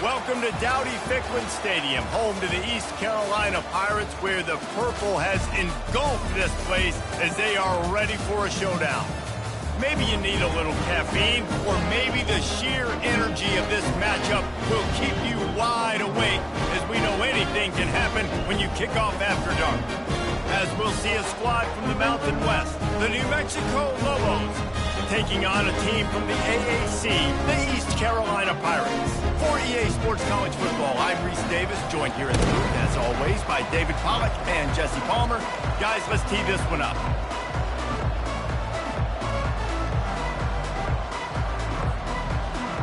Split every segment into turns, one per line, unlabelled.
Welcome to Dowdy-Ficklin Stadium, home to the East Carolina Pirates, where the purple has engulfed this place as they are ready for a showdown. Maybe you need a little caffeine, or maybe the sheer energy of this matchup will keep you wide awake, as we know anything can happen when you kick off after dark. As we'll see a squad from the Mountain West, the New Mexico Lobos, taking on a team from the AAC, the East Carolina Pirates. For EA Sports College Football, I'm Reese Davis, joined here in the booth, as always, by David Pollack and Jesse Palmer. Guys, let's tee this one up.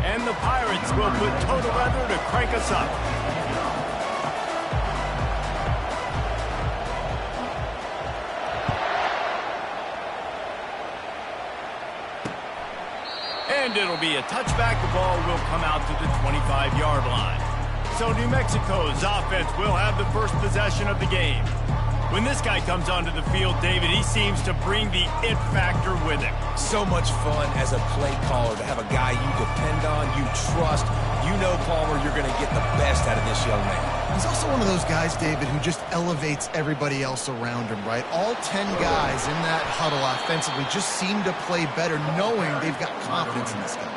And the Pirates will put total leather to crank us up. And it'll be a touchback. The ball will come out to the 25-yard line. So New Mexico's offense will have the first possession of the game. When this guy comes onto the field, David, he seems to bring the it factor with him.
So much fun as a play caller to have a guy you depend on, you trust. You know, Palmer, you're going to get the best out of this young man.
He's also one of those guys, David, who just elevates everybody else around him, right? All 10 guys in that huddle offensively just seem to play better knowing they've got confidence in this guy.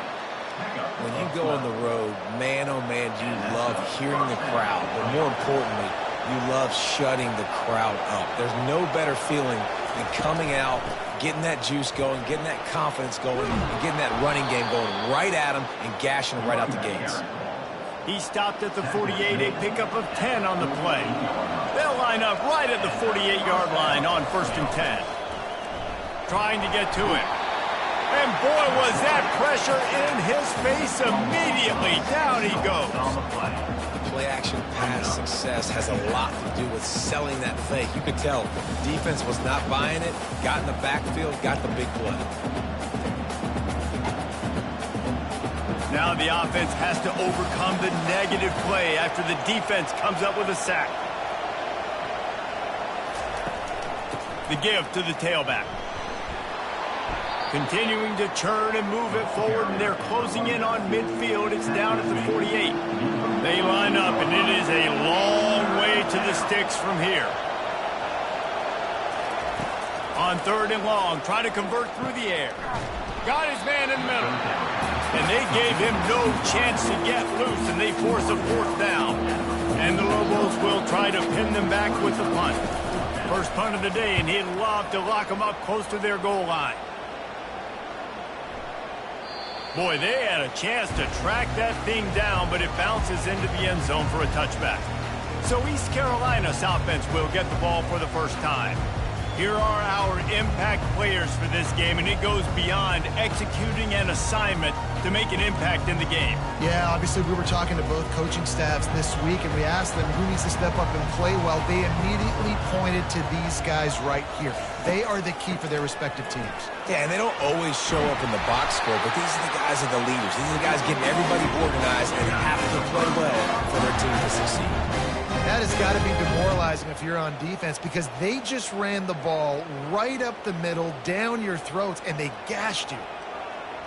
When you go on the road, man, oh man, you love hearing the crowd. But more importantly, you love shutting the crowd up. There's no better feeling than coming out, getting that juice going, getting that confidence going, and getting that running game going right at them and gashing them right out the gates.
He stopped at the 48, a pickup of 10 on the play. They'll line up right at the 48-yard line on 1st and 10. Trying to get to him. And boy, was that pressure in his face immediately. Down he goes.
The play-action pass success has a lot to do with selling that fake. You could tell defense was not buying it, got in the backfield, got the big play.
Now the offense has to overcome the negative play after the defense comes up with a sack. The give to the tailback. Continuing to churn and move it forward, and they're closing in on midfield. It's down at the 48. They line up, and it is a long way to the sticks from here. On 3rd and long, trying to convert through the air. Got his man in the middle. And they gave him no chance to get loose, and they force a 4th down. And the Lobos will try to pin them back with the punt. First punt of the day, and he'd love to lock them up close to their goal line. Boy, they had a chance to track that thing down, but it bounces into the end zone for a touchback. So East Carolina's offense will get the ball for the first time. Here are our impact players for this game, and it goes beyond executing an assignment to make an impact in the game.
Yeah, obviously we were talking to both coaching staffs this week, and we asked them who needs to step up and play well. They immediately pointed to these guys right here. They are the key for their respective teams.
Yeah, and they don't always show up in the box score, but these are the guys that are the leaders. These are the guys getting everybody organized and have to play well for their team to succeed.
That has got to be demoralizing if you're on defense, because they just ran the ball right up the middle, down your throats, and they gashed you.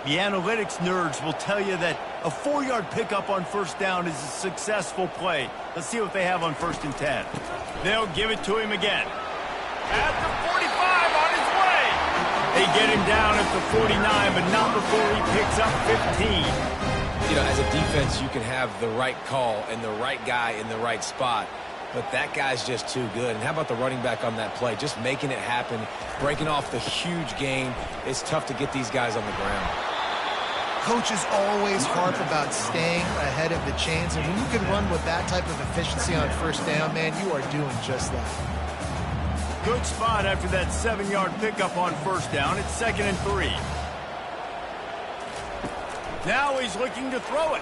The analytics nerds will tell you that a 4-yard pickup on 1st down is a successful play. Let's see what they have on 1st and 10. They'll give it to him again. At the 45, on his way. They get him down at the 49, but not before he picks up 15.
You know, as a defense, you can have the right call and the right guy in the right spot, but that guy's just too good. And how about the running back on that play? Just making it happen, breaking off the huge gain. It's tough to get these guys on the ground.
Coaches always harp about staying ahead of the chains, and when you can run with that type of efficiency on 1st down, man, you are doing just that.
Good spot after that 7-yard pickup on 1st down. It's 2nd and 3. Now he's looking to throw it.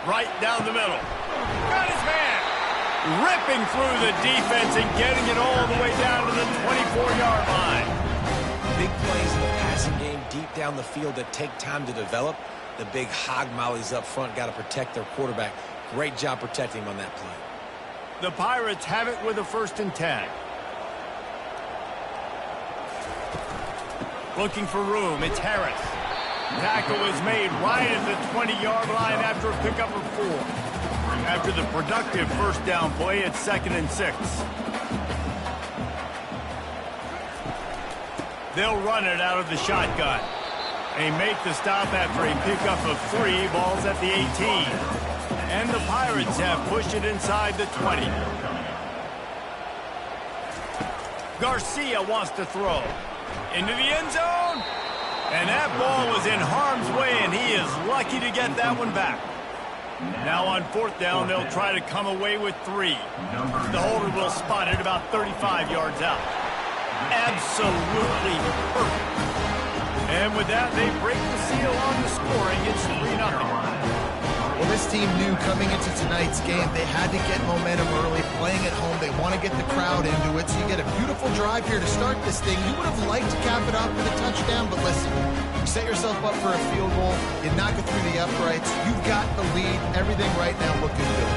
Right down the middle. Got his man. Ripping through the defense and getting it all the way down to the 24-yard line.
Big plays in the passing game deep down the field that take time to develop. The big hog mollies up front got to protect their quarterback. Great job protecting him on that play.
The Pirates have it with a 1st and 10. Looking for room. It's Harris. Tackle is made right at the 20-yard line after a pickup of 4. After the productive first down play, it's 2nd and 6. They'll run it out of the shotgun. They make the stop after a pickup of 3, balls at the 18. And the Pirates have pushed it inside the 20. Garcia wants to throw. Into the end zone. And that ball was in harm's way, and he is lucky to get that one back. Now on 4th down, they'll try to come away with 3. The holder will spot it about 35 yards out. Absolutely perfect. And with that, they break the seal on the scoring. It's 3-0.
Well, this team knew coming into tonight's game they had to get momentum early. Playing at home, they want to get the crowd into it. So you get a beautiful drive here to start this thing. You would have liked to cap it off with a touchdown, but listen, you set yourself up for a field goal. You knock it through the uprights. You've got the lead. Everything right now looking good.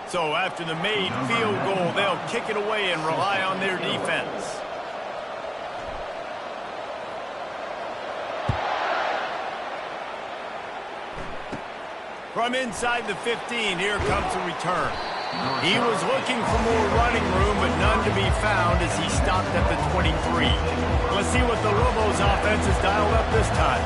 So after the made field goal, they'll kick it away and rely on their defense. From inside the 15, here comes the return. He was looking for more running room, but none to be found as he stopped at the 23. Let's see what the Lobos offense has dialed up this time.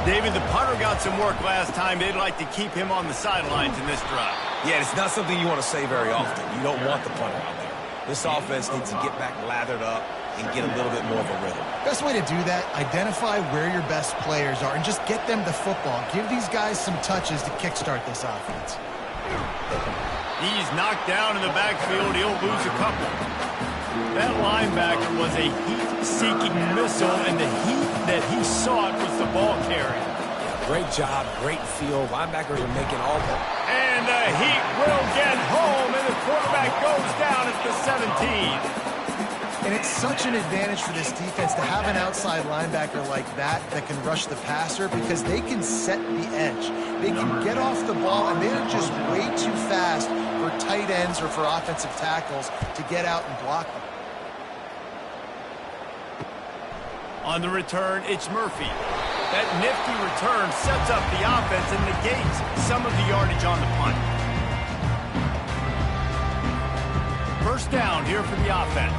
David, the punter got some work last time. They'd like to keep him on the sidelines in this drive.
Yeah, it's not something you want to say very often. You don't want the punter out there. This offense needs to get back lathered up and get a little bit more of a rhythm.
Best way to do that, identify where your best players are and just get them the football. Give these guys some touches to kickstart this offense.
He's knocked down in the backfield. He'll lose a couple. That linebacker was a heat-seeking missile, and the heat that he sought was the ball carrier.
Great job, great feel. Linebackers are making all the...
And the heat will get home, and the quarterback goes down at the 17.
And it's such an advantage for this defense to have an outside linebacker like that can rush the passer because they can set the edge. They can get off the ball, and they're just way too fast for tight ends or for offensive tackles to get out and block them.
On the return, it's Murphy. That nifty return sets up the offense and negates some of the yardage on the punt. First down here for the offense.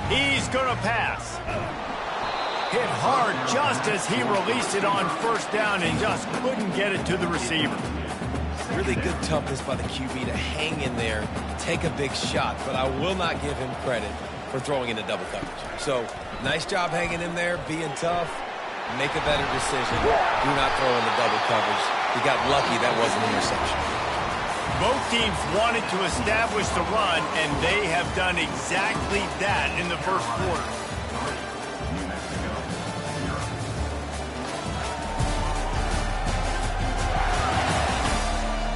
He's going to pass. Hit hard just as he released it on first down and just couldn't get it to the receiver.
Really good toughness by the QB to hang in there, take a big shot, but I will not give him credit for throwing into double coverage. So, nice job hanging in there, being tough, make a better decision. Do not throw into double coverage. He got lucky that wasn't an interception.
Both teams wanted to establish the run, and they have done exactly that in the first quarter.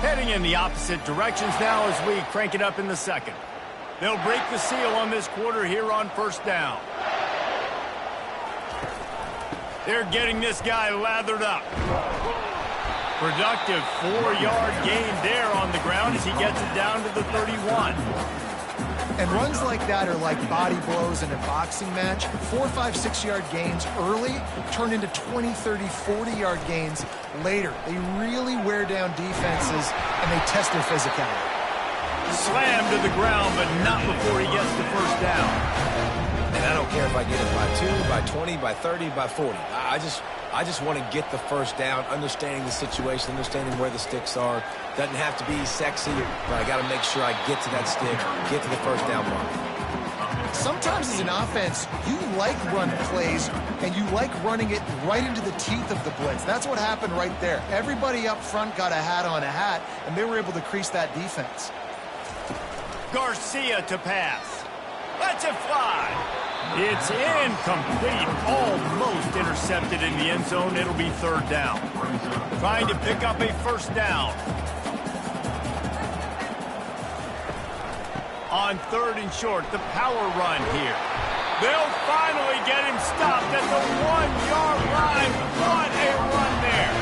Heading in the opposite directions now as we crank it up in the second. They'll break the seal on this quarter here on first down. They're getting this guy lathered up. Productive 4-yard gain there on the ground as he gets it down to the 31.
And runs like that are like body blows in a boxing match. 4, 5, 6-yard gains early turn into 20, 30, 40-yard gains later. They really wear down defenses, and they test their physicality.
Slammed to the ground, but not before he gets the first down.
And I don't care if I get it by 2, by 20, by 30, by 40. I just want to get the first down, understanding the situation, understanding where the sticks are. Doesn't have to be sexy, but I got to make sure I get to that stick, get to the first down mark.
Sometimes as an offense, you like run plays, and you like running it right into the teeth of the blitz. That's what happened right there. Everybody up front got a hat on a hat, and they were able to crease that defense.
Garcia to pass. Lets it fly. It's incomplete. Almost intercepted in the end zone. It'll be third down. Trying to pick up a first down. On third and short, the power run here. They'll finally get him stopped at the 1-yard line. What a run there.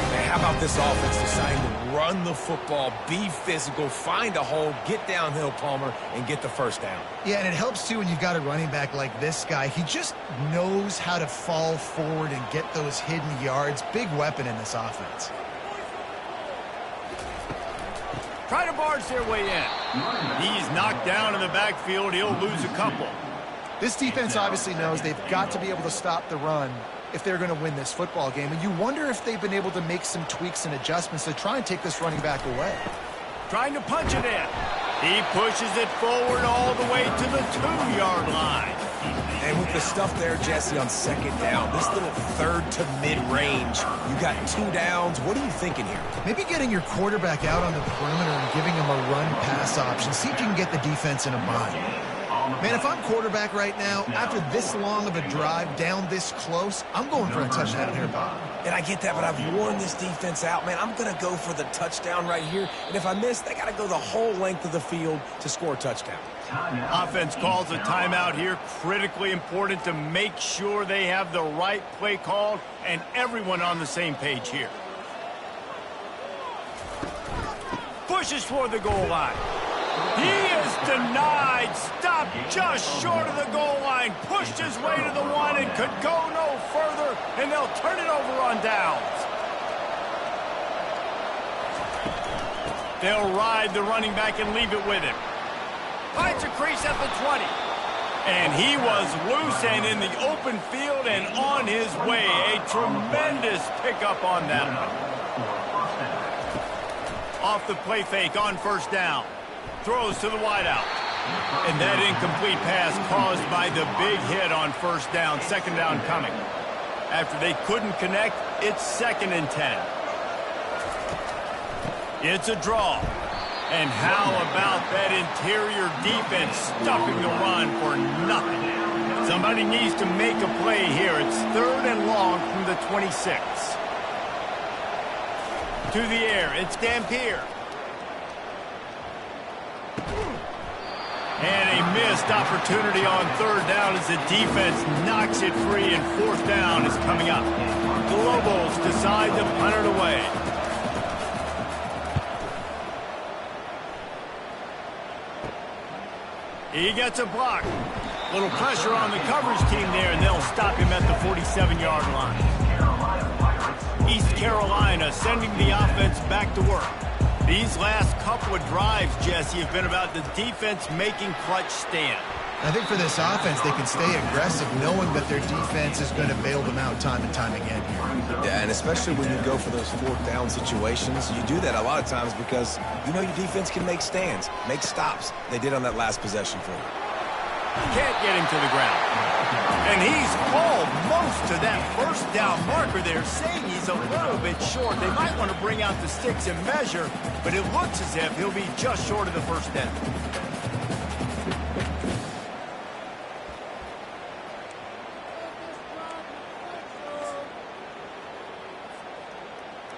Man, how about about this offense deciding to run the football, be physical, find a hole, get downhill, Palmer, and get the first down.
Yeah, and it helps, too, when you've got a running back like this guy. He just knows how to fall forward and get those hidden yards. Big weapon in this offense.
Try to barge their way in. He's knocked down in the backfield. He'll lose a couple.
This defense obviously knows they've got to be able to stop the run if they're going to win this football game. And you wonder if they've been able to make some tweaks and adjustments to try and take this running back away.
Trying to punch it in. He pushes it forward all the way to the 2-yard line.
And with the stuff there, Jesse, on second down, this little third to mid-range, you got 2 downs. What are you thinking here?
Maybe getting your quarterback out on the perimeter and giving him a run-pass option. See if you can get the defense in a bind. Man, if I'm quarterback right now, after this long of a drive down this close, I'm going for a touchdown here, Bob.
And I get that, but I've worn this defense out, man. I'm going to go for the touchdown right here. And if I miss, they got to go the whole length of the field to score a touchdown.
Offense calls a timeout here. Critically important to make sure they have the right play called and everyone on the same page here. Pushes toward the goal line. He is denied. Stopped just short of the goal line. Pushed his way to the 1 and could go no further, and they'll turn it over on downs. They'll ride the running back and leave it with him. Finds a crease at the 20. And he was loose and in the open field and on his way. A tremendous pickup on that one. Off the play fake on first down. Throws to the wideout. And that incomplete pass caused by the big hit on first down. Second down coming. After they couldn't connect, it's 2nd and 10. It's a draw. And how about that interior defense stuffing the run for nothing? Somebody needs to make a play here. It's 3rd and long from the 26. To the air, it's Dampier. And a missed opportunity on 3rd down as the defense knocks it free, and 4th down is coming up. The Lobos decide to punt it away. He gets a block. Little pressure on the coverage team there, and they'll stop him at the 47-yard line. East Carolina sending the offense back to work. These last couple of drives, Jesse, have been about the defense making clutch stand.
I think for this offense, they can stay aggressive knowing that their defense is going to bail them out time and time again here.
Yeah, and especially when you go for those 4th down situations, you do that a lot of times because you know your defense can make stands, make stops. They did on that last possession for you.
Can't get him to the ground. And he's hauled most to that first down marker there, saying he's a little bit short. They might want to bring out the sticks and measure, but it looks as if he'll be just short of the first down.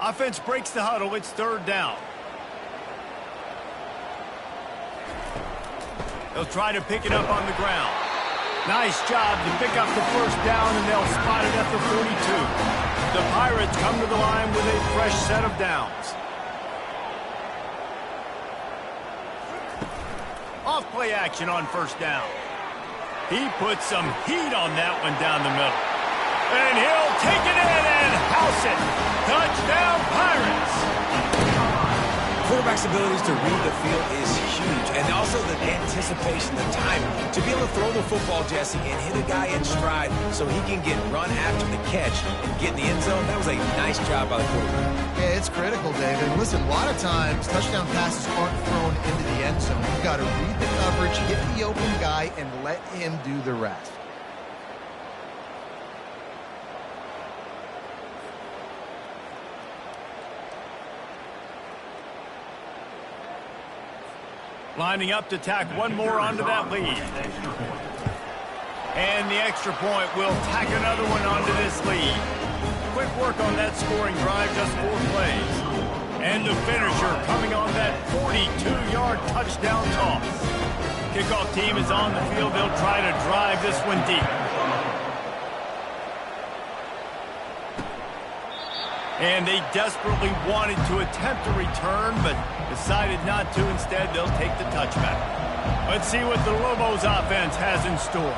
Offense breaks the huddle. It's 3rd down. They'll try to pick it up on the ground. Nice job to pick up the first down, and they'll spot it at the 42. The Pirates come to the line with a fresh set of downs. Off play action on first down. He puts some heat on that one down the middle. And he'll take it in and house it. Touchdown, Pirates.
Quarterback's abilities to read the field is huge, and also the anticipation, the timing. To be able to throw the football, Jesse, and hit a guy in stride so he can get run after the catch and get in the end zone, that was a nice job by the quarterback.
Yeah, it's critical, David. Listen, a lot of times, touchdown passes aren't thrown into the end zone. You've got to read the coverage, hit the open guy, and let him do the rest.
Lining up to tack one more onto that lead. And the extra point will tack another one onto this lead. Quick work on that scoring drive, just 4 plays. And the finisher coming on that 42-yard touchdown toss. Kickoff team is on the field. They'll try to drive this one deep. And they desperately wanted to attempt a return, but decided not to. Instead, they'll take the touchback. Let's see what the Lobos offense has in store.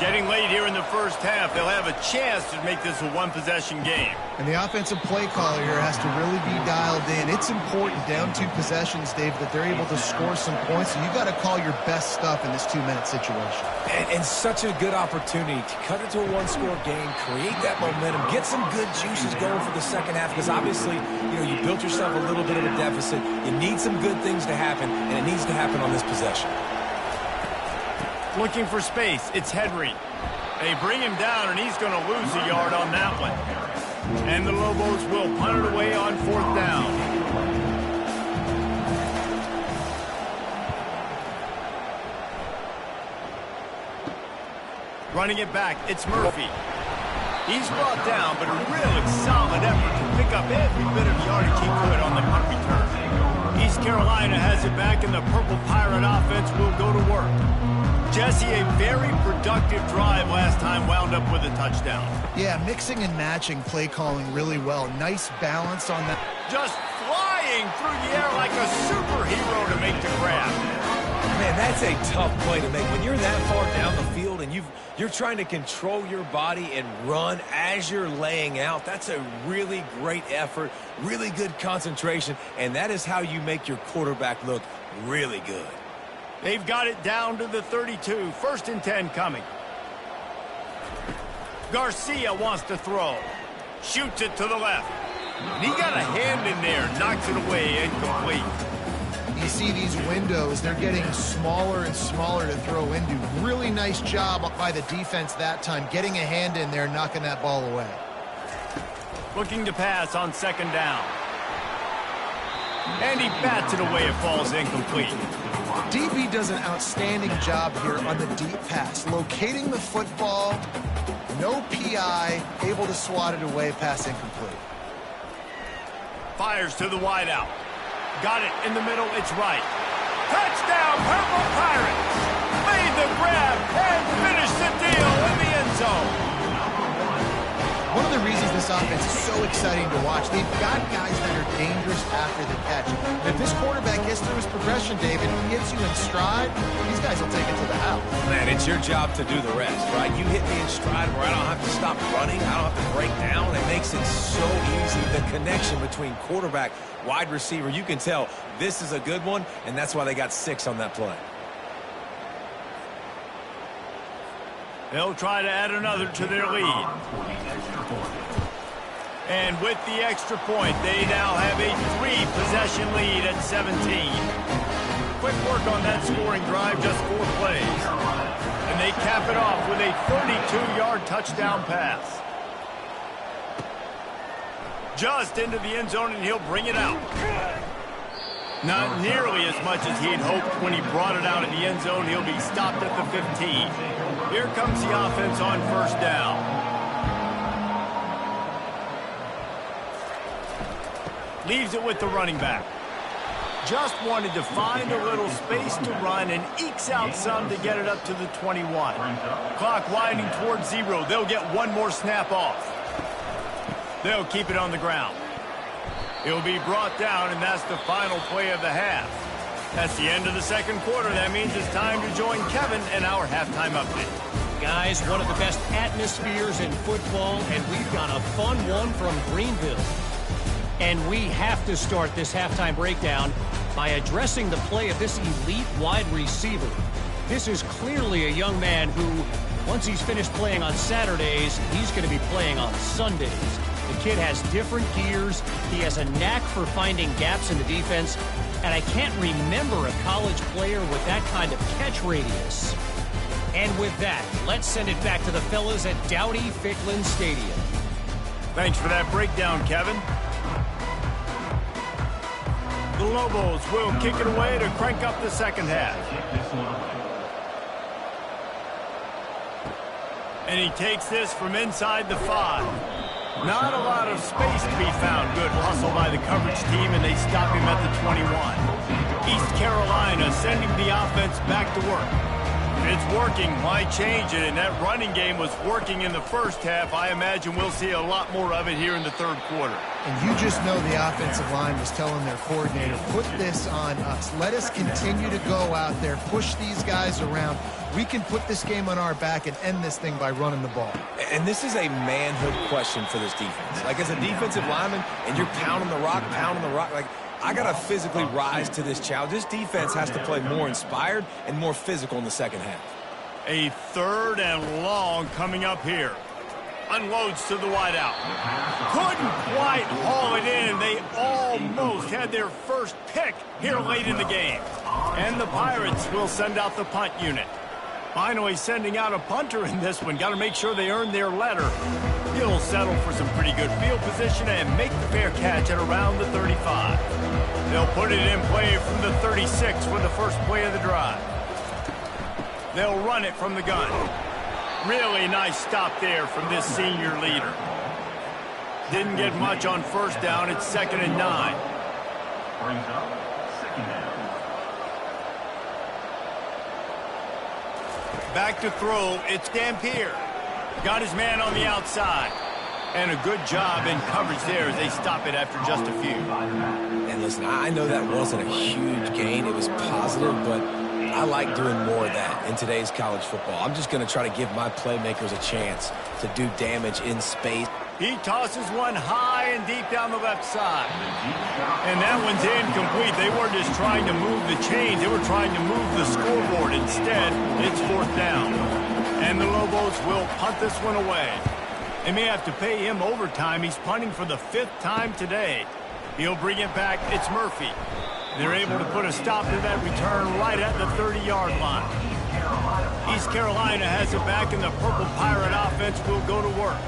Getting late here in the first half, they'll have a chance to make this a one-possession game.
And the offensive play caller here has to really be dialed in. It's important down 2 possessions, Dave, that they're able to score some points. So you got to call your best stuff in this 2-minute situation.
And such a good opportunity to cut it to a one-score game, create that momentum, get some good juices going for the second half, because obviously, you built yourself a little bit of a deficit. You need some good things to happen, and it needs to happen on this possession.
Looking for space, it's Henry. They bring him down, and he's going to lose a yard on that one. And the Lobos will punt it away on 4th down. Running it back, it's Murphy. He's brought down, but a really solid effort to pick up every bit of yardage he could on the punt return. East Carolina has it back, and the Purple Pirate offense will go to work. Jesse, a very productive drive last time, wound up with a touchdown.
Yeah, mixing and matching play calling really well. Nice balance on that.
Just flying through the air like a superhero to make the grab.
Man, that's a tough play to make. When you're that far down the field and you're trying to control your body and run as you're laying out, that's a really great effort, really good concentration, and that is how you make your quarterback look really good.
They've got it down to the 32. 1st and 10 coming. Garcia wants to throw. Shoots it to the left. And he got a hand in there. Knocks it away. Incomplete.
You see these windows, they're getting smaller and smaller to throw into. Really nice job by the defense that time, getting a hand in there, knocking that ball away.
Looking to pass on 2nd down. And he bats it away. It falls incomplete.
DB does an outstanding job here on the deep pass, locating the football, no PI, able to swat it away, pass incomplete.
Fires to the wideout. Got it in the middle, it's right. Touchdown, Purple Pirates! Made the grab and finished the deal in the end zone.
One of the reasons this offense is so exciting to watch, they've got guys that are dangerous after the catch. If this quarterback gets through his progression, David, and gets you in stride, these guys will take it to the house.
Man, it's your job to do the rest, right? You hit me in stride where I don't have to stop running, I don't have to break down. It makes it so easy. The connection between quarterback, wide receiver, you can tell this is a good one, and that's why they got 6 on that play.
They'll try to add another to their lead. And with the extra point, they now have a 3-possession lead at 17. Quick work on that scoring drive, just 4 plays. And they cap it off with a 32-yard touchdown pass. Just into the end zone, and he'll bring it out. Not nearly as much as he had hoped when he brought it out in the end zone. He'll be stopped at the 15. Here comes the offense on 1st down. Leaves it with the running back. Just wanted to find a little space to run and ekes out some to get it up to the 21. Clock winding towards 0. They'll get one more snap off. They'll keep it on the ground. He'll be brought down, and that's the final play of the half. That's the end of the second quarter. That means it's time to join Kevin in our halftime update.
Guys, one of the best atmospheres in football, and we've got a fun one from Greenville. And we have to start this halftime breakdown by addressing the play of this elite wide receiver. This is clearly a young man who, once he's finished playing on Saturdays, he's going to be playing on Sundays. The kid has different gears. He has a knack for finding gaps in the defense. And I can't remember a college player with that kind of catch radius. And with that, let's send it back to the fellas at Dowdy-Ficklin Stadium.
Thanks for that breakdown, Kevin. The Lobos will kick it away to crank up the second half. And he takes this from inside the 5. Not a lot of space to be found. Good hustle by the coverage team, and they stop him at the 21. East Carolina sending the offense back to work. It's working. Why change it? And that running game was working in the first half. I imagine we'll see a lot more of it here in the third quarter.
And you just know the offensive line was telling their coordinator, put this on us. Let us continue to go out there, push these guys around. We can put this game on our back and end this thing by running the ball.
And this is a manhood question for this defense. Like, as a defensive lineman, and you're pounding the rock, like, I got to physically rise to this challenge. This defense has to play more inspired and more physical in the second half.
A 3rd and long coming up here. Unloads to the wideout. Couldn't quite haul it in. They almost had their first pick here late in the game. And the Pirates will send out the punt unit. Finally sending out a punter in this one. Got to make sure they earn their letter. He'll settle for some pretty good field position and make the fair catch at around the 35. They'll put it in play from the 36 for the first play of the drive. They'll run it from the gun. Really nice stop there from this senior leader. Didn't get much on first down. It's 2nd and 9.
Brings up 2nd down.
Back to throw. It's Dampier. Got his man on the outside. And a good job in coverage there as they stop it after just a few.
And listen, I know that wasn't a huge gain. It was positive, but I like doing more of that in today's college football. I'm just going to try to give my playmakers a chance to do damage in space.
He tosses one high and deep down the left side. And that one's incomplete. They weren't just trying to move the chains. They were trying to move the scoreboard. Instead, it's 4th down. And the Lobos will punt this one away. They may have to pay him overtime. He's punting for the 5th time today. He'll bring it back. It's Murphy. They're able to put a stop to that return right at the 30-yard line. East Carolina has it back, and the Purple Pirate offense will go to work.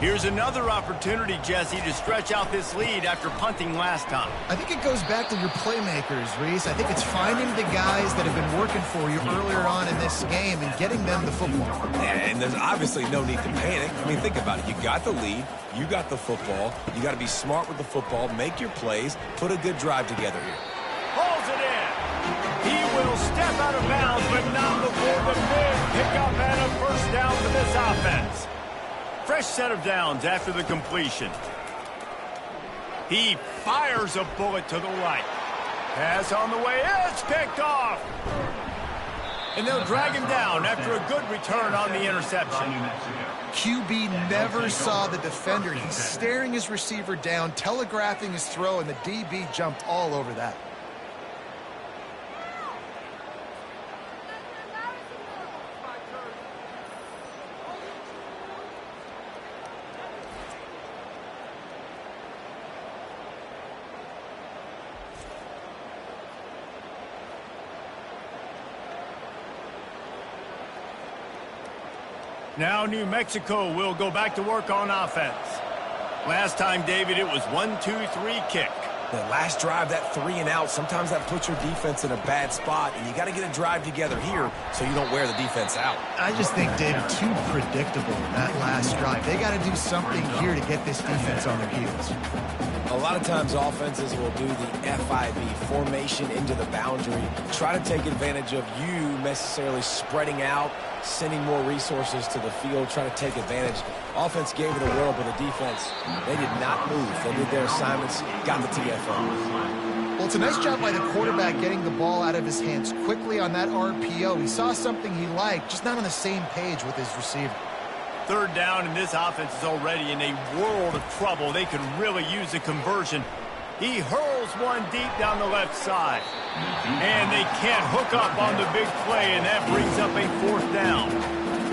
Here's another opportunity, Jesse, to stretch out this lead after punting last time.
I think it goes back to your playmakers, Reese. I think it's finding the guys that have been working for you earlier on in this game and getting them the football.
And there's obviously no need to panic. I mean, think about it. You got the lead. You got the football. You got to be smart with the football, make your plays, put a good drive together here.
Hauls it in. He will step out of bounds, but not before the big pickup and a first down for this offense. Fresh set of downs after the completion. He fires a bullet to the right. Pass on the way. It's picked off. And they'll drag him down after a good return on the interception.
QB never saw the defender. He's staring his receiver down, telegraphing his throw, and the DB jumped all over that.
Now New Mexico will go back to work on offense. Last time, David, it was 1-2-3 kick.
The last drive, that 3 and out, sometimes that puts your defense in a bad spot, and you got to get a drive together here so you don't wear the defense out.
I just think, David, too predictable that last drive. They got to do something here to get this defense on their heels.
A lot of times offenses will do the FIB, formation into the boundary, try to take advantage of you necessarily spreading out, sending more resources to the field, trying to take advantage. Offense gave it a whirl, but the defense, they did not move. They did their assignments, got the TFO.
Well, it's a nice job by the quarterback getting the ball out of his hands quickly on that RPO. He saw something he liked, just not on the same page with his receiver.
3rd down, and this offense is already in a world of trouble. They could really use a conversion. He hurls one deep down the left side. And they can't hook up on the big play, and that brings up a 4th down.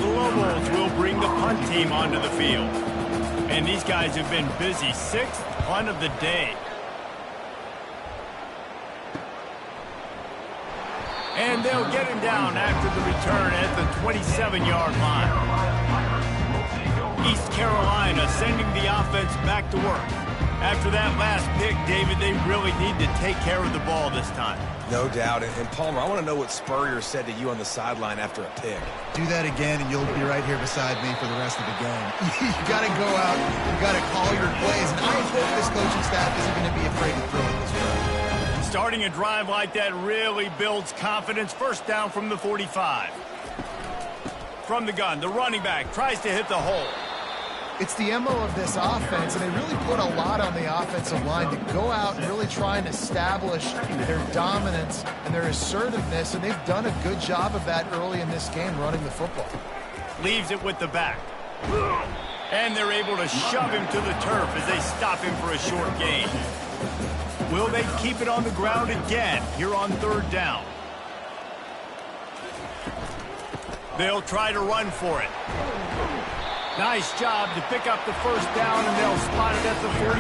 The Lobos will bring the punt team onto the field. And these guys have been busy. 6th punt of the day. And they'll get him down after the return at the 27-yard line. East Carolina sending the offense back to work. After that last pick, David, they really need to take care of the ball this time.
No doubt. And Palmer, I want to know what Spurrier said to you on the sideline after a pick.
Do that again, and you'll be right here beside me for the rest of the game. You got to go out. You got to call your plays. And I hope this coaching staff isn't going to be afraid to throw it this way.
Starting a drive like that really builds confidence. First down from the 45. from the gun. The running back tries to hit the hole.
It's the MO of this offense, and they really put a lot on the offensive line to go out and really try and establish their dominance and their assertiveness, and they've done a good job of that early in this game running the football.
Leaves it with the back. And they're able to shove him to the turf as they stop him for a short gain. Will they keep it on the ground again here on third down? They'll try to run for it. Nice job to pick up the first down, and they'll spot it at the 42.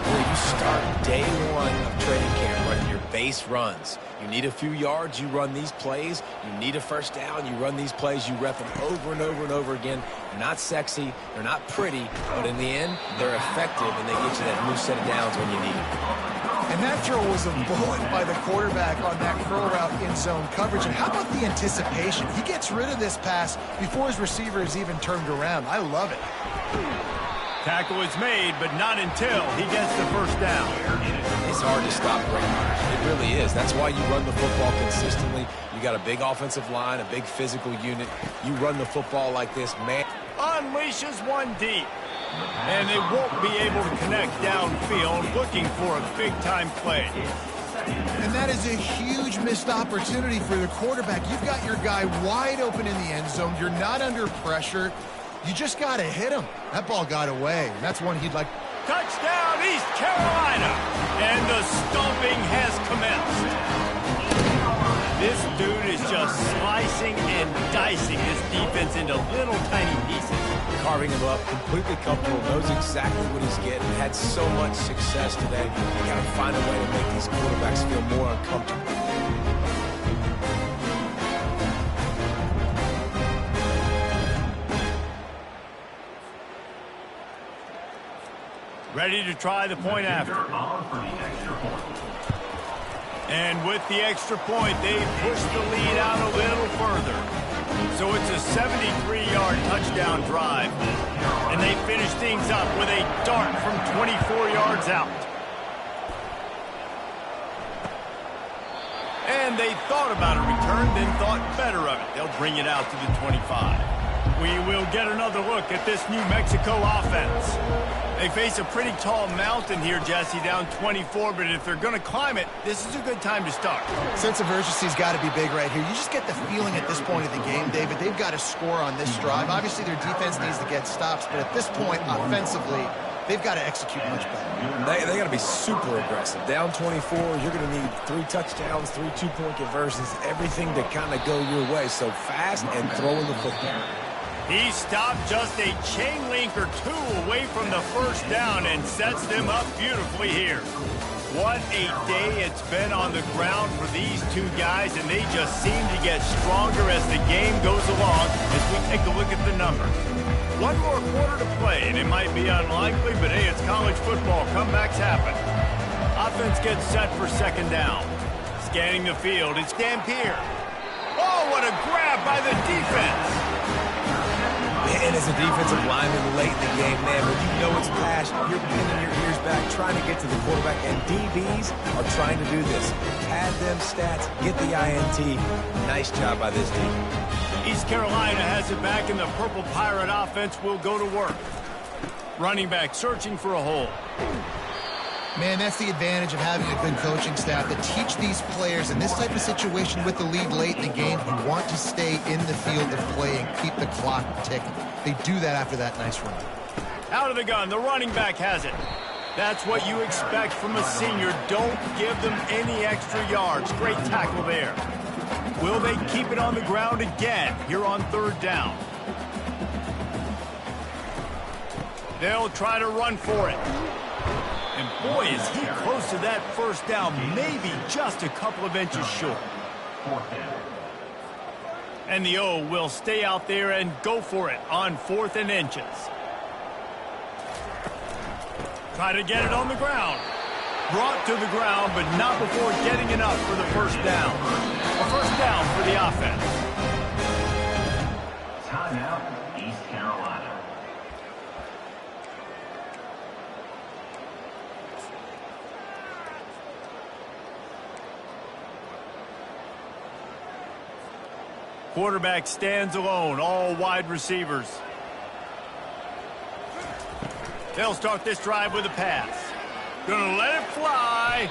Well, you start day one of training camp running your base runs. You need a few yards, you run these plays. You need a first down, you run these plays. You rep them over and over and over again. They're not sexy, they're not pretty, but in the end, they're effective, and they get you that new set of downs when you need it.
And that throw was a bullet by the quarterback on that curl route in zone coverage. And how about the anticipation? He gets rid of this pass before his receiver is even turned around. I love it.
Tackle is made, but not until he gets the first down.
It's hard to stop great runners. It really is. That's why you run the football consistently. You got a big offensive line, a big physical unit. You run the football like this, man.
Unleashes one deep. And they won't be able to connect downfield, looking for a big-time play.
And that is a huge missed opportunity for the quarterback. You've got your guy wide open in the end zone. You're not under pressure. You just got to hit him. That ball got away. And that's one he'd like.
Touchdown, East Carolina! And the stomping has commenced. This dude is just slicing and dicing this defense into little tiny pieces.
Carving him up, completely comfortable, knows exactly what he's getting, had so much success today. You got to find a way to make these quarterbacks feel more uncomfortable.
Ready to try the point after. And with the extra point, they push the lead out a little further. So it's a 73-yard touchdown drive. And they finish things up with a dart from 24 yards out. And they thought about a return, then thought better of it. They'll bring it out to the 25. We will get another look at this New Mexico offense. They face a pretty tall mountain here, Jesse, down 24, but if they're going to climb it, this is a good time to start.
Sense of urgency's got to be big right here. You just get the feeling at this point of the game, David, they've got to score on this drive. Obviously, their defense needs to get stops, but at this point, offensively, they've got to execute much better.
They got to be super aggressive. Down 24, you're going to need 3 touchdowns, 3 two-point conversions, everything to kind of go your way. So fast and throwing the football.
He stopped just a chain link or two away from the first down and sets them up beautifully here. What a day it's been on the ground for these two guys, and they just seem to get stronger as the game goes along as we take a look at the numbers. One more quarter to play, and it might be unlikely, but hey, it's college football. Comebacks happen. Offense gets set for second down. Scanning the field, it's Dampier. Oh, what a grab by the defense!
And as a defensive lineman late in the game, man, when you know it's past, you're pinning your ears back, trying to get to the quarterback, and DBs are trying to do this. Pad them stats, get the INT. Nice job by this team.
East Carolina has it back, and the Purple Pirate offense will go to work. Running back searching for a hole.
Man, that's the advantage of having a good coaching staff that teach these players in this type of situation with the lead late in the game. You want to stay in the field of play and keep the clock ticking. They do that after that nice run.
Out of the gun, the running back has it. That's what you expect from a senior. Don't give them any extra yards. Great tackle there. Will they keep it on the ground again here on third down? They'll try to run for it. And boy, is he close to that first down, maybe just a couple of inches short. And the O will stay out there and go for it on 4th and inches. Try to get it on the ground. Brought to the ground, but not before getting enough for the first down. A first down for the offense.
Timeout, East Carolina.
quarterback stands alone, all wide receivers. They'll start this drive with a pass. Gonna let it fly.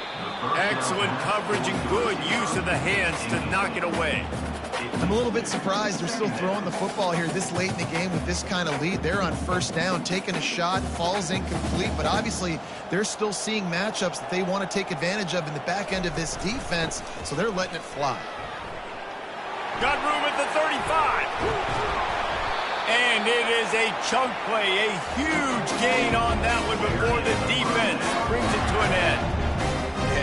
Excellent coverage and good use of the hands to knock it away.
I'm a little bit surprised they're still throwing the football here this late in the game with this kind of lead. They're on first down, taking a shot, falls incomplete, but obviously they're still seeing matchups that they want to take advantage of in the back end of this defense, so they're letting it fly.
Got room at the 35. And it is a chunk play, a huge gain on that one before the defense brings it to an end.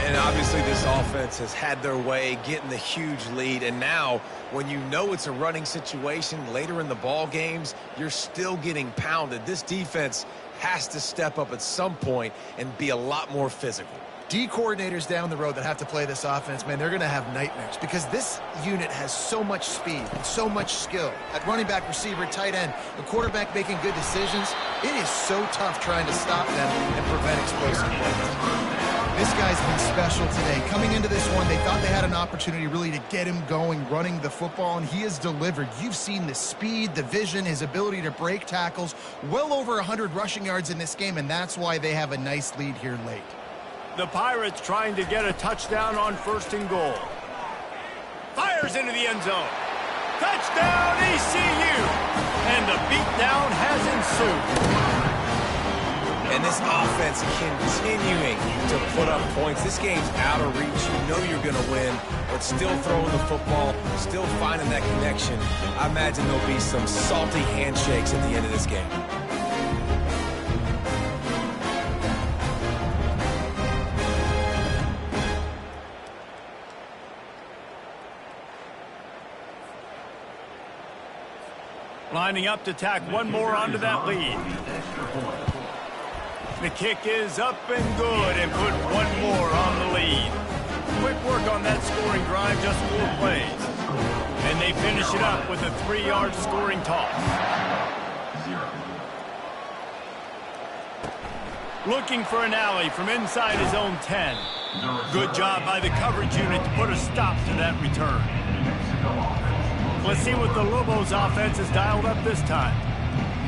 And obviously this offense has had their way getting the huge lead, and now when you know it's a running situation later in the ball games, you're still getting pounded. This defense has to step up at some point and be a lot more physical.
D coordinators down the road that have to play this offense, man, they're going to have nightmares because this unit has so much speed and so much skill. At running back, receiver, tight end, the quarterback making good decisions, it is so tough trying to stop them and prevent explosive plays. This guy's been special today. Coming into this one, they thought they had an opportunity really to get him going, running the football, and he has delivered. You've seen the speed, the vision, his ability to break tackles, well over 100 rushing yards in this game, and that's why they have a nice lead here late.
The Pirates trying to get a touchdown on 1st and goal. Fires into the end zone. Touchdown, ECU! And the beatdown has ensued.
And this offense continuing to put up points. This game's out of reach. You know you're going to win, but still throwing the football, still finding that connection. I imagine there'll be some salty handshakes at the end of this game.
Lining up to tack one more onto that lead. The kick is up and good and put one more on the lead. Quick work on that scoring drive, just 4 plays. And they finish it up with a 3-yard scoring toss. Looking for an alley from inside his own 10. Good job by the coverage unit to put a stop to that return. Let's see what the Lobos offense has dialed up this time.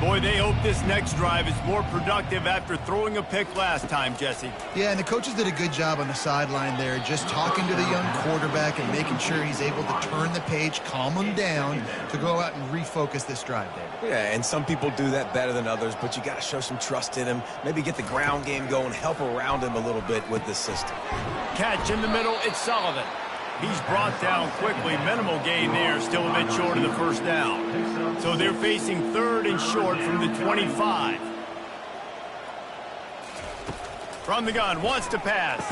Boy, they hope this next drive is more productive after throwing a pick last time, Jesse.
Yeah, and the coaches did a good job on the sideline there, just talking to the young quarterback and making sure he's able to turn the page, calm him down to go out and refocus this drive, David.
Yeah, and some people do that better than others, but you got to show some trust in him, maybe get the ground game going, help around him a little bit with this system.
Catch in the middle, it's Sullivan. He's brought down quickly. Minimal gain there, still a bit short of the first down. So they're facing 3rd and short from the 25. From the gun, wants to pass.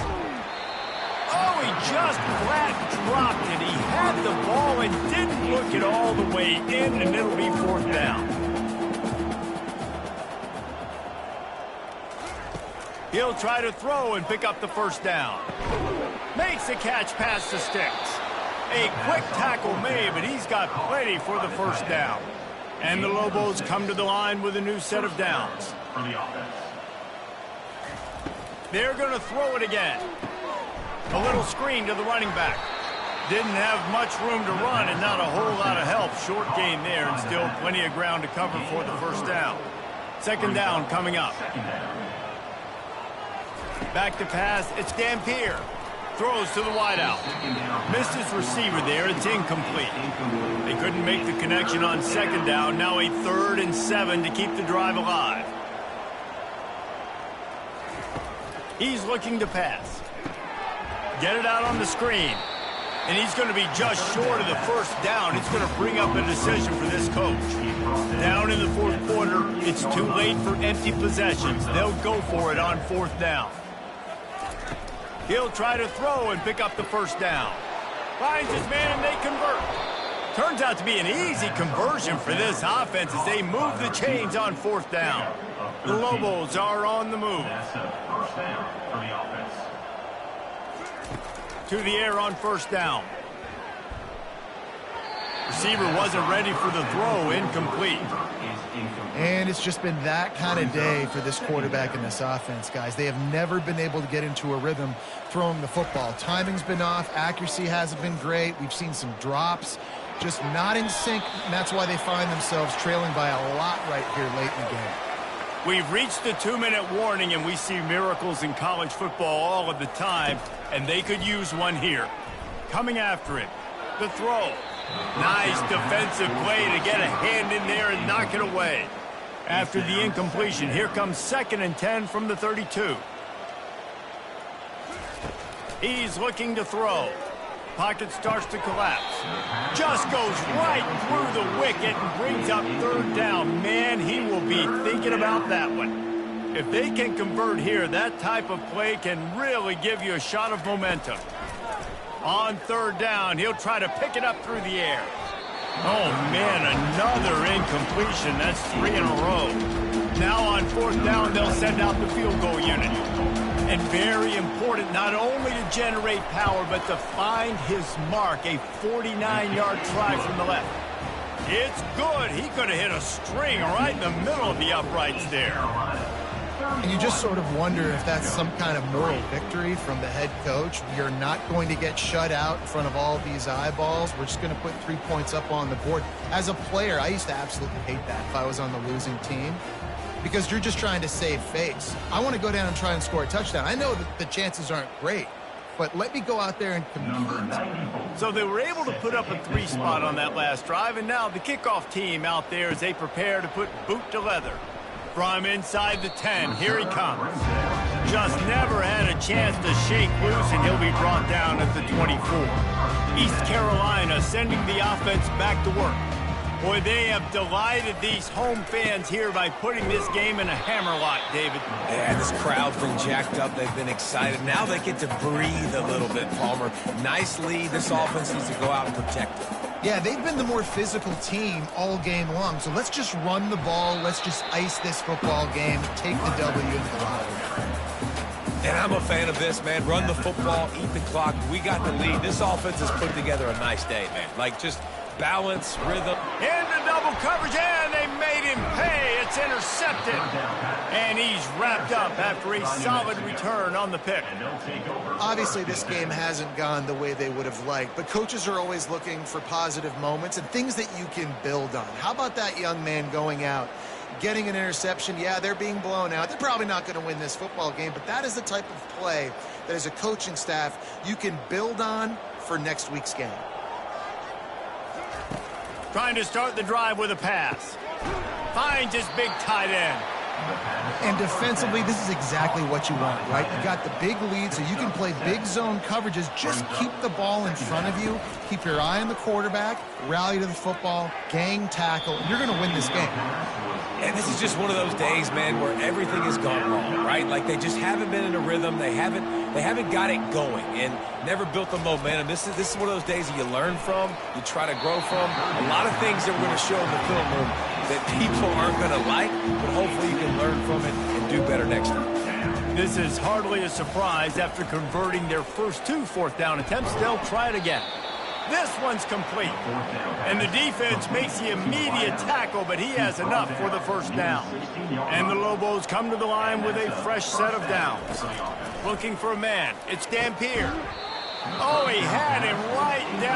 Oh, he just flat dropped it. He had the ball and didn't look it all the way in, and it'll be 4th down. He'll try to throw and pick up the first down. Makes the catch past the sticks. A quick tackle made, but he's got plenty for the first down. And the Lobos come to the line with a new set of downs. They're going to throw it again. A little screen to the running back. Didn't have much room to run and not a whole lot of help. Short gain there and still plenty of ground to cover for the first down. 2nd down coming up. Back to pass, it's Dampier. Throws to the wideout. Missed his receiver there, it's incomplete. They couldn't make the connection on 2nd down, now a 3rd and 7 to keep the drive alive. He's looking to pass. Get it out on the screen. And he's going to be just short of the first down. It's going to bring up a decision for this coach. Down in the 4th quarter, it's too late for empty possessions. They'll go for it on 4th down. He'll try to throw and pick up the first down. Finds his man and they convert. Turns out to be an easy conversion for this offense as they move the chains on 4th down. The Lobos are on the move. To the air on 1st down. Receiver wasn't ready for the throw, incomplete.
And it's just been that kind of day for this quarterback in this offense, guys. They have never been able to get into a rhythm throwing the football. Timing's been off. Accuracy hasn't been great. We've seen some drops. just not in sync, and that's why they find themselves trailing by a lot right here late in the game.
We've reached the 2-minute warning, and we see miracles in college football all of the time, and they could use one here. Coming after it, the throw. Nice defensive play to get a hand in there and knock it away. After the incompletion, here comes 2nd and 10 from the 32. He's looking to throw. Pocket starts to collapse. Just goes right through the wicket and brings up 3rd down. Man, he will be thinking about that one. If they can convert here, that type of play can really give you a shot of momentum. On 3rd down, he'll try to pick it up through the air. Oh, man, another incompletion. That's 3 in a row. Now on 4th down, they'll send out the field goal unit. And very important, not only to generate power, but to find his mark, a 49-yard try from the left. It's good. He could have hit a string right in the middle of the uprights there.
And you just sort of wonder if that's some kind of moral victory from the head coach. You're not going to get shut out in front of all these eyeballs. We're just going to put 3 points up on the board. As a player, I used to absolutely hate that if I was on the losing team, because you're just trying to save face. I want to go down and try and score a touchdown. I know that the chances aren't great, but let me go out there and compete.
So they were able to put up a 3 spot on that last drive, and now the kickoff team out there as they prepare to put boot to leather. From inside the 10, here he comes. Just never had a chance to shake loose, and he'll be brought down at the 24. East Carolina sending the offense back to work. Boy, they have delighted these home fans here by putting this game in a hammerlock, David.
Yeah, this crowd's been jacked up. They've been excited. Now they get to breathe a little bit, Palmer. Nice lead. This offense needs to go out and protect it.
Yeah, they've been the more physical team all game long. So let's just run the ball. Let's just ice this football game, take the W into the locker room.
And I'm a fan of this, man. Run the football, eat the clock. We got the lead. This offense has put together a nice day, man. Like, just balance, rhythm.
Into double coverage, and they made him pay. It's intercepted. And he's wrapped up after a solid return on the pick.
Obviously, this game hasn't gone the way they would have liked, but coaches are always looking for positive moments and things that you can build on. How about that young man going out, getting an interception? Yeah, they're being blown out. They're probably not going to win this football game, but that is the type of play that as a coaching staff you can build on for next week's game.
Trying to start the drive with a pass. Finds his big tight end.
And defensively, this is exactly what you want, right? You got the big lead, so you can play big zone coverages. Just keep the ball in front of you. Keep your eye on the quarterback. Rally to the football. Gang tackle. You're going to win this game.
And this is just one of those days, man, where everything has gone wrong, right? Like they just haven't been in a rhythm. They haven't got it going and never built the momentum. This is one of those days that you learn from, you try to grow from. A lot of things that we're going to show in the film room that people aren't going to like, but hopefully you can learn from it and do better next time.
This is hardly a surprise. After converting their first 2 fourth down attempts, they'll try it again. This one's complete. And the defense makes the immediate tackle, but he has enough for the first down. And the Lobos come to the line with a fresh set of downs. Looking for a man. It's Dampier. Oh, he had him right down.